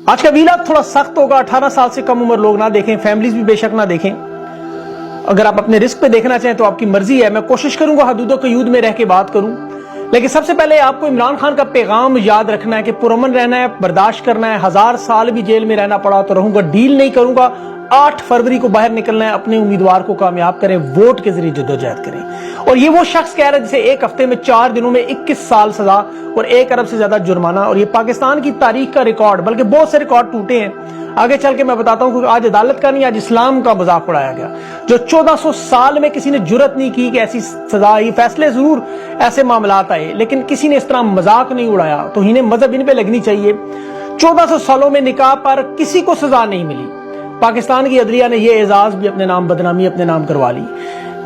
آج کا ویلاگ تھوڑا سخت ہوگا، 18 سال سے کم عمر لوگ نہ دیکھیں، فیملیز بھی بے شک نہ دیکھیں۔ اگر آپ اپنے رسک پہ دیکھنا چاہیں تو آپ کی مرضی ہے، میں کوشش کروں گا حدود و قیود میں رہ کے بات کروں، لیکن سب سے پہلے آپ کو عمران خان کا پیغام یاد رکھنا ہے کہ پرامن رہنا ہے، برداشت کرنا ہے، 1000 سال بھی جیل میں رہنا پڑا تو رہوں گا، ڈیل نہیں کروں گا۔ 8 فروری کو باہر نکلنا ہے، اپنے امیدوار کو کامیاب کریں، ووٹ کے ذریعے جدوجہد کریں۔ اور یہ وہ شخص کہہ رہا ہے جسے ایک ہفتے میں 4 دنوں میں 21 سال سزا اور 1 ارب سے زیادہ جرمانہ، اور یہ پاکستان کی تاریخ کا ریکارڈ، بلکہ بہت سے ریکارڈ ٹوٹے ہیں، آگے چل کے میں بتاتا ہوں، کیونکہ آج عدالت کا نہیں، آج اسلام کا مذاق اڑایا گیا۔ جو 1400 سال میں کسی نے جرت نہیں کی کہ ایسی سزا آئی، فیصلے ضرور ایسے معاملات آئے، لیکن کسی نے اس طرح مذاق نہیں اڑایا۔ توہین مذہب ان پہ لگنی چاہیے۔ 1400 سالوں میں نکاح پر کسی کو سزا نہیں ملی۔ پاکستان کی عدلیہ نے یہ اعزاز بھی اپنے نام، بدنامی اپنے نام کروا لی۔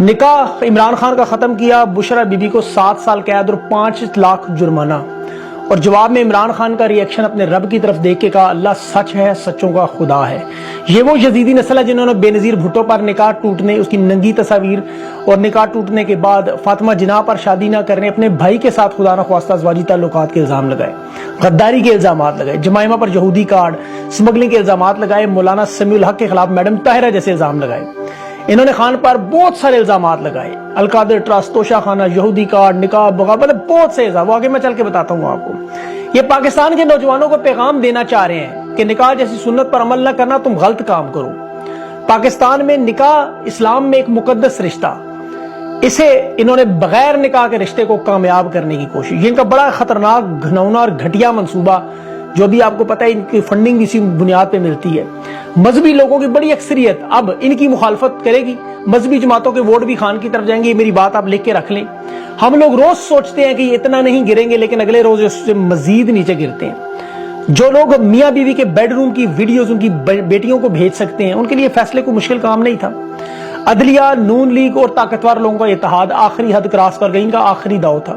نکاح عمران خان کا ختم کیا، بشرا بی بی کو 7 سال قید اور 5 لاکھ جرمانہ، اور جواب میں عمران خان کا ریئیکشن اپنے رب کی طرف دیکھ کے کہا، اللہ سچ ہے، سچوں کا خدا ہے۔ یہ وہ یزیدی نسل ہے جنہوں نے بے نظیر بھٹو پر نکاح ٹوٹنے، اس کی ننگی تصاویر اور نکاح ٹوٹنے کے بعد فاطمہ جناح پر شادی نہ کرنے، اپنے بھائی کے ساتھ خدا نخواستہ ازواجی تعلقات کے الزام لگائے، غداری کے الزامات لگائے، جمائمہ پر یہودی کارڈ، سمگلنگ کے الزامات لگائے، مولانا سمیع الحق کے خلاف میڈم طاہرہ جیسے الزام لگائے۔ انہوں نے خان پر بہت سارے الزامات لگائے، القادر ٹرسٹ، توشہ خانہ، یہودی کارڈ، نکاح بغاوت، بہت سے الزام، وہ آگے میں چل کے بتاتا ہوں آپ کو۔ یہ پاکستان کے نوجوانوں کو پیغام دینا چاہ رہے ہیں کہ نکاح جیسی سنت پر عمل نہ کرنا، تم غلط کام کرو۔ پاکستان میں نکاح اسلام میں ایک مقدس رشتہ، اسے انہوں نے بغیر نکاح کے رشتے کو کامیاب کرنے کی کوشش، یہ ان کا بڑا خطرناک، گھناؤنا اور گھٹیا منصوبہ، جو بھی آپ کو پتہ ہے ان کی فنڈنگ اسی بنیاد پہ ملتی ہے۔ مذہبی لوگوں کی بڑی اکثریت اب ان کی مخالفت کرے گی، مذہبی جماعتوں کے ووٹ بھی خان کی طرف جائیں گے، یہ میری بات آپ لکھ کے رکھ لیں۔ ہم لوگ روز سوچتے ہیں کہ یہ اتنا نہیں گریں گے، لیکن اگلے روز اس سے مزید نیچے گرتے ہیں۔ جو لوگ میاں بیوی کے بیڈ روم کی ویڈیوز ان کی بیٹیوں کو بھیج سکتے ہیں، ان کے لیے فیصلے کو مشکل کام نہیں تھا۔ عدلیہ، نون لیگ اور طاقتور لوگوں کا اتحاد آخری حد کراس کر گئی، ان کا آخری داؤ تھا۔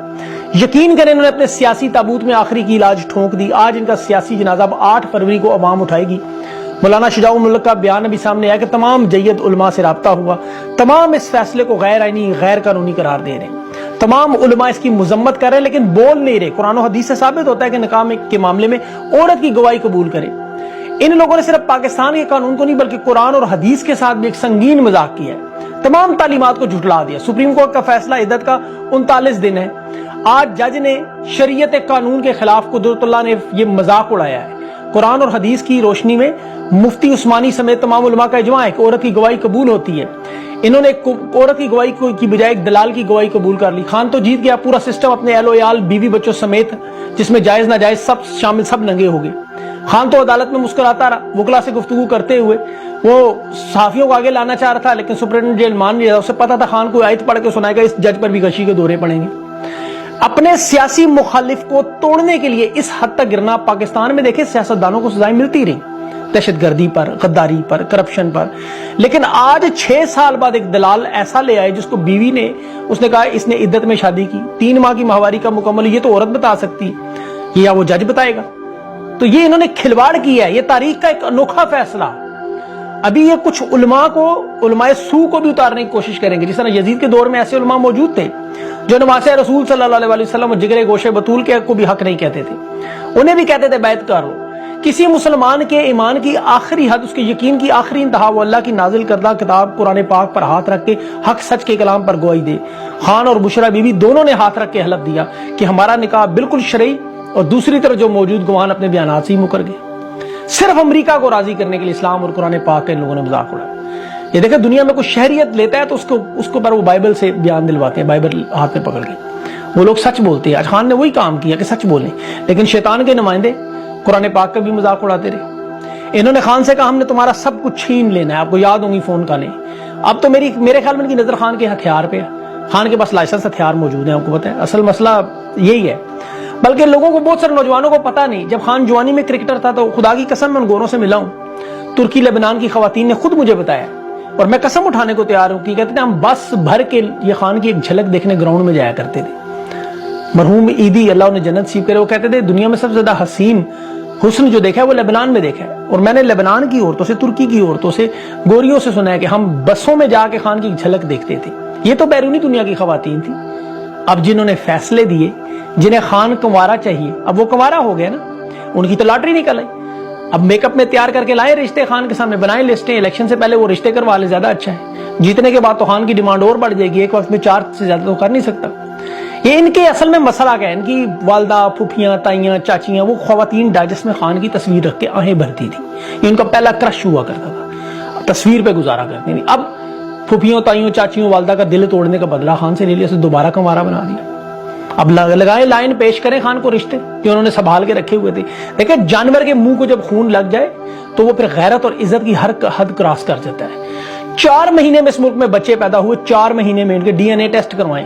یقین کریں انہوں نے اپنے سیاسی تابوت میں آخری کی علاج ٹھونک دی۔ آج ان کا سیاسی جنازہ اب 8 فروری کو عوام اٹھائے گی۔ مولانا شجاع الملک کا بیان ابھی سامنے آیا کہ تمام جید علماء سے رابطہ ہوا، تمام اس فیصلے کو غیر آئینی، غیر قانونی قرار دے رہے ہیں۔ تمام علماء اس کی مذمت کر رہے ہیں لیکن بول نہیں رہے۔ قرآن و حدیث سے ثابت ہوتا ہے کہ نکاح کے معاملے میں عورت کی گواہی قبول کرے۔ ان لوگوں نے صرف پاکستان کے قانون کو نہیں بلکہ قرآن اور حدیث کے ساتھ بھی ایک سنگین مذاق کیا ہے، تمام تعلیمات کو جھٹلا دیا۔ سپریم کورٹ کا فیصلہ عدت کا 39 دن ہے۔ آج جج نے شریعت قانون کے خلاف قدرت اللہ نے یہ مذاق اڑایا ہے۔ قرآن اور حدیث کی روشنی میں مفتی عثمانی سمیت تمام علماء کا اجماع ہے کہ عورت کی گواہی قبول ہوتی ہے۔ انہوں نے عورت کی گواہی کی بجائے ایک دلال کی گواہی قبول کر لی۔ خان تو جیت گیا، پورا سسٹم اپنے اہل و عیال، بیوی بچوں سمیت، جس میں جائز ناجائز سب شامل، سب ننگے ہو گئے۔ خان تو عدالت میں مسکراتا رہا، وکلا سے گفتگو کرتے ہوئے وہ صحافیوں کو آگے لانا چاہ رہا تھا، لیکن سپرنٹینڈنٹ جیل مان لیا، اسے پتا تھا خان کو آیت پڑھ کے سنائے گا، اس جج پر بھی غشی کے دورے پڑیں گے۔ اپنے سیاسی مخالف کو توڑنے کے لیے اس حد تک گرنا، پاکستان میں دیکھیں سیاستدانوں کو سزائیں ملتی رہی، دہشت گردی پر، غداری پر، کرپشن پر، لیکن آج 6 سال بعد ایک دلال ایسا لے آئے جس کو بیوی نے، اس نے کہا اس نے عدت میں شادی کی، 3 ماہ کی ماہواری کا مکمل، یہ تو عورت بتا سکتی، یا وہ جج بتائے گا؟ تو یہ انہوں نے کھلواڑ کیا ہے، یہ تاریخ کا ایک انوکھا فیصلہ۔ ابھی یہ کچھ علماء کو، علماء سو کو بھی اتارنے کی کوشش کریں گے، جس طرح یزید کے دور میں ایسے علماء موجود تھے جو نماز رسول صلی اللہ علیہ وسلم اور جگر گوشے بطول کے حق کو بھی حق نہیں کہتے تھے، انہیں بھی کہتے تھے بیعت کرو۔ کسی مسلمان کے ایمان کی آخری حد، اس کے یقین کی آخری انتہا وہ اللہ کی نازل کردہ کتاب قرآن پاک پر ہاتھ رکھ کے حق سچ کے کلام پر گواہی دے۔ خان اور بشرا بی بی دونوں نے ہاتھ رکھ کے حلف دیا کہ ہمارا نکاح بالکل شرعی، اور دوسری طرف جو موجود گواہان اپنے بیانات سے ہی مکر گئے۔ صرف امریکہ کو راضی کرنے کے لیے اسلام اور قرآن پاک کے ان لوگوں نے مذاق اڑایا۔ یہ دیکھیں دنیا میں کوئی شہریت لیتا ہے تو اس کو پر وہ بائبل سے بیان دلواتے ہیں، بائبل ہاتھ میں پکڑ کے وہ لوگ سچ بولتے ہیں۔ آج خان نے وہی کام کیا کہ سچ بولیں، لیکن شیطان کے نمائندے قرآن پاک کا بھی مذاق اڑاتے رہے۔ انہوں نے خان سے کہا ہم نے تمہارا سب کچھ چھین لینا ہے، آپ کو یاد ہوں گی فون کالیں۔ اب تو میرے خیال میں ان کی نظر خان کے ہتھیار پہ ہے، خان کے پاس لائسنس ہتھیار موجود ہیں، آپ کو پتہ ہے اصل مسئلہ یہی ہے۔ بلکہ لوگوں کو، بہت سارے نوجوانوں کو پتہ نہیں، جب خان جوانی میں کرکٹر تھا تو خدا کی قسم میں ان گوروں سے ملا ہوں، ترکی لبنان کی خواتین نے خود مجھے بتایا، اور میں قسم اٹھانے کو تیار ہوں کہ کہتے ہیں ہم بس بھر کے یہ خان کی ایک جھلک دیکھنے گراؤنڈ میں جایا کرتے تھے۔ مرحوم عیدی، اللہ انہیں جنت نصیب کرے، وہ کہتے تھے دنیا میں سب سے زیادہ حسین حسن جو دیکھا ہے وہ لبنان میں دیکھا ہے، اور میں نے لبنان کی عورتوں سے، ترکی کی عورتوں سے، گوریوں سے سنا ہے کہ ہم بسوں میں جا کے خان کی جھلک دیکھتے تھے۔ یہ تو بیرونی دنیا کی خواتین تھی۔ اب جنہوں نے فیصلے دیے، جنہیں خان کنوارا چاہیے، اب وہ کنوارا ہو گیا نا، ان کی تو لاٹری نکل آئی۔ اب میک اپ میں تیار کر کے لائیں رشتے خان کے سامنے، بنائیں لسٹیں، الیکشن سے پہلے وہ رشتے کروا لے، زیادہ اچھا ہے۔ جیتنے کے بعد تو خان کی ڈیمانڈ اور بڑھ جائے گی، ایک وقت میں 4 سے زیادہ تو کر نہیں سکتا۔ یہ ان کے اصل میں مسئلہ کیا ہے، ان کی والدہ، پھوپھیاں، تائیاں، چاچیاں، وہ خواتین ڈائجسٹ میں خان کی تصویر رکھ کے آہیں بھرتی تھی، یہ ان کا پہلا کرش ہوا کرتا تھا، تصویر پہ گزارا کرتی تھی۔ اب پھوپھیوں، تائیوں، چاچیوں، والدہ کا دل توڑنے کا بدلہ خان سے لے لیا، اسے دوبارہ کنوارا بنا دیا۔ اب لگائیں لائن، پیش کریں خان کو رشتے جو انہوں نے سنبھال کے رکھے ہوئے تھے۔ دیکھیں جانور کے منہ کو جب خون لگ جائے تو وہ پھر غیرت اور عزت کی ہر حد کراس کر جاتا ہے۔ 4 مہینے میں اس ملک میں بچے پیدا ہوئے، 4 مہینے میں ان کے ڈی این اے ٹیسٹ کروائیں۔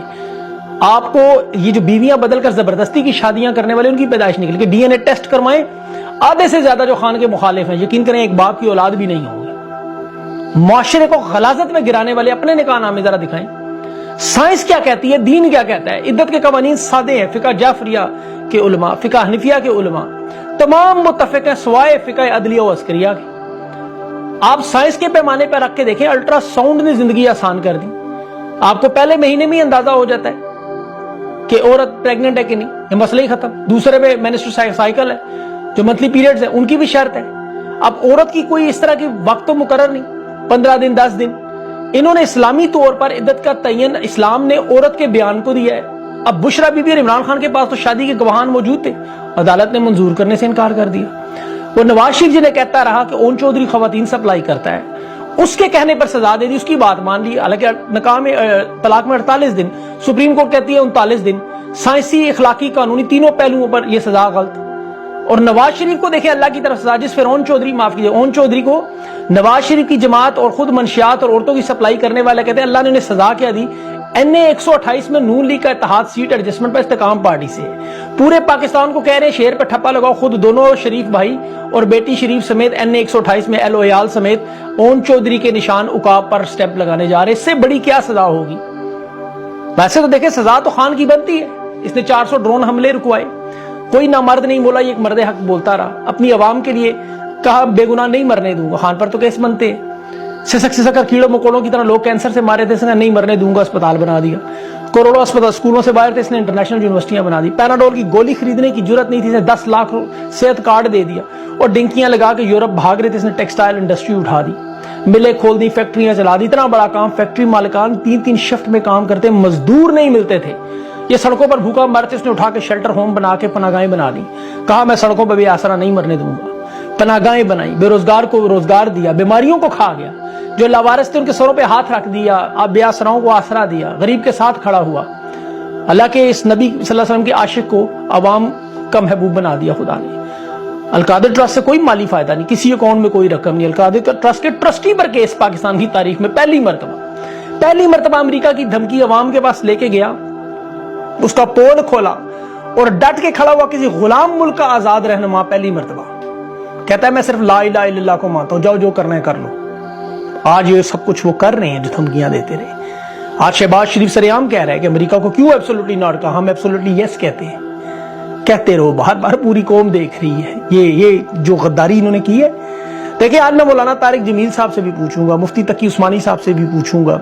آپ کو یہ جو بیویاں بدل کر زبردستی کی شادیاں کرنے والے، ان کی پیدائش نکل کے ڈی این اے ٹیسٹ کروائیں، آدھے سے زیادہ جو خان کے مخالف ہیں، یقین کریں ایک باپ کی اولاد بھی نہیں ہوگی۔ معاشرے کو غلاظت میں گرانے والے اپنے نکاح نامے ذرا دکھائیں۔ سائنس کیا کہتی ہے، دین کیا کہتا ہے؟ عدت کے قوانین سادے ہیں، فقہ جعفریہ کے علماء، فقہ حنفیہ کے علماء تمام متفق ہیں سوائے فقہ عدلیہ و عسکریہ کے۔ آپ سائنس کے پیمانے پر رکھ کے دیکھیں، الٹرا ساؤنڈ نے زندگی آسان کر دی۔ آپ کو پہلے مہینے میں ہی اندازہ ہو جاتا ہے کہ عورت پریگننٹ ہے کہ نہیں، یہ مسئلہ ہی ختم۔ دوسرے پہ مینسٹرل سائیکل ہے، جو منتھلی پیریڈز ہیں ان کی بھی شرط ہے۔ اب عورت کی کوئی اس طرح کی وقت تو مقرر نہیں، 15 دن 10 دن۔ انہوں نے اسلامی طور پر عدت کا تعین اسلام نے عورت کے بیان کو دیا ہے۔ اب بشرا بی بی اور عمران خان کے پاس تو شادی کے گواہان موجود تھے، عدالت نے منظور کرنے سے انکار کر دیا۔ وہ نواز شریف جنہیں کہتا رہا کہ اون چودھری خواتین سپلائی کرتا ہے، اس کے کہنے پر سزا دے دی، اس کی بات مان لی، حالانکہ نکاح میں طلاق میں 48 دن، سپریم کورٹ کہتی ہے 39 دن۔ سائنسی، اخلاقی، قانونی تینوں پہلوؤں پر یہ سزا غلط۔ اور نواز شریف کو دیکھیں اللہ کی طرف سزا، جس فرعون چودھری، معاف کیجیے، اون چودھری کو نواز شریف کی جماعت اور خود منشیات اور عورتوں کی سپلائی کرنے والے کہتے ہیں اللہ نے انہیں سزا کیا دی۔ این اے 128 میں نون لیگ کا اتحاد سیٹ ایڈجسٹمنٹ پر استحکام پارٹی سے پورے پاکستان کو کہہ رہے ہیں شیر پہ ٹھپا لگاؤ، خود دونوں شریف بھائی اور بیٹی شریف سمیت این اے 128 میں ایل او ایال سمیت اون چودھری کے نشان عقاب پر سٹیپ لگانے جا رہے، اس سے بڑی کیا سزا ہوگی؟ ویسے تو دیکھیں سزا تو خان کی بنتی ہے، اس نے 400 ڈرون حملے رکوائے، کوئی نامرد نہیں بولا، یہ ایک مرد حق بولتا رہا، اپنی عوام کے لیے کہا بے گناہ نہیں مرنے دوں گا۔ خان پر تو کیس بنتے، سسک سسک کر کیڑوں مکوڑوں کی طرح لوگ کینسر سے مارے تھے، اس نے نہیں مرنے دوں گا، اسپتال بنا دیا۔ کروڑوں اسپتال اسکولوں سے باہر تھے، اس نے انٹرنیشنل یونیورسٹیاں بنا دی۔ پیناڈول کی گولی خریدنے کی جرت نہیں تھی، اس نے 10 لاکھ صحت کارڈ دے دیا۔ اور ڈنکیاں لگا کے یورپ بھاگ رہے تھے، اس نے ٹیکسٹائل انڈسٹری اٹھا دی، ملیں کھول دی، فیکٹریاں چلا دی۔ اتنا بڑا کام، فیکٹری مالکان 3 شفٹ میں کام کرتے، مزدور نہیں ملتے تھے، یہ سڑکوں پر بھوکا مرتے، اس نے اٹھا کے شیلٹر ہوم بنا کے پناہ گاہیں بنا دی۔ کہا میں سڑکوں پہ بھی آسرا نہیں مرنے دوں گا، پناہ گاہیں بنائی، بے روزگار کو روزگار دیا، بیماریوں کو کھا گیا، جو لاوارث تھے ان کے سروں پہ ہاتھ رکھ دیا، اب بے آسراؤں کو آسرا دیا، غریب کے ساتھ کھڑا ہوا۔ اللہ کے اس نبی صلی اللہ علیہ وسلم کے عاشق کو عوام کا محبوب بنا دیا خدا نے۔ القادر ٹرسٹ سے کوئی مالی فائدہ نہیں، کسی اکاؤنٹ میں کوئی رقم نہیں۔ القادر ٹرسٹ کے ٹرسٹی پر کیس پاکستان کی تاریخ میں پہلی مرتبہ امریکہ کی دھمکی عوام کے پاس لے کے گیا، اس کا پول کھولا اور ڈٹ کے کھڑا ہوا کسی غلام ملک کا آزاد رہنما، پہلی مرتبہ کہتا ہے میں صرف لا الہ الا اللہ کو مانتا ہوں، جاؤ جو کرنا ہے کر لو۔ آج یہ سب کچھ وہ کر رہے ہیں جو دھمکیاں دیتے رہے۔ آج شہباز شریف سر عام کہہ رہا ہے کہ امریکہ کو کیوں ایبسولوٹلی ناٹ کہا، ہم ایبسولوٹلی یس کہتے ہیں، کہتے رہو، بار بار پوری قوم دیکھ رہی ہے یہ جو غداری انہوں نے کی ہے۔ دیکھیں آج میں مولانا طارق جمیل صاحب سے بھی پوچھوں گا، مفتی تقی عثمانی صاحب سے بھی پوچھوں گا،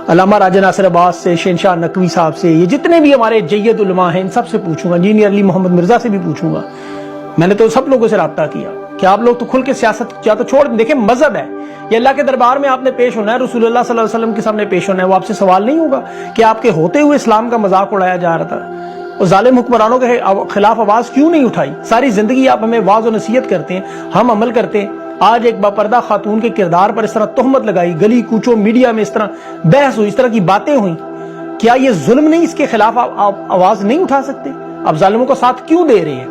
علامہ راجہ ناصر عباس سے، شہنشاہ نقوی صاحب سے، یہ جتنے بھی ہمارے جید علماء ہیں ان سب سے پوچھوں گا، انجینئر علی محمد مرزا سے بھی پوچھوں گا۔ میں نے تو سب لوگوں سے رابطہ کیا کہ آپ لوگ تو کھل کے سیاست یا تو چھوڑ دیں، دیکھیں مذہب ہے، یہ اللہ کے دربار میں آپ نے پیش ہونا ہے، رسول اللہ صلی اللہ علیہ وسلم کے سامنے پیش ہونا ہے، وہ آپ سے سوال نہیں ہوگا کہ آپ کے ہوتے ہوئے اسلام کا مذاق اڑایا جا رہا تھا، اور ظالم حکمرانوں کے خلاف آواز کیوں نہیں اٹھائی؟ ساری زندگی آپ ہمیں واعظ و نصیحت کرتے ہیں، ہم عمل کرتے ہیں، آج ایک باپردہ خاتون کے کردار پر اس طرح تہمت لگائی، گلی کوچوں میڈیا میں اس طرح بحث ہوئی، اس طرح کی باتیں ہوئیں، کیا یہ ظلم نہیں؟ اس کے خلاف آپ آواز نہیں اٹھا سکتے؟ آپ ظالموں کا ساتھ کیوں دے رہے ہیں؟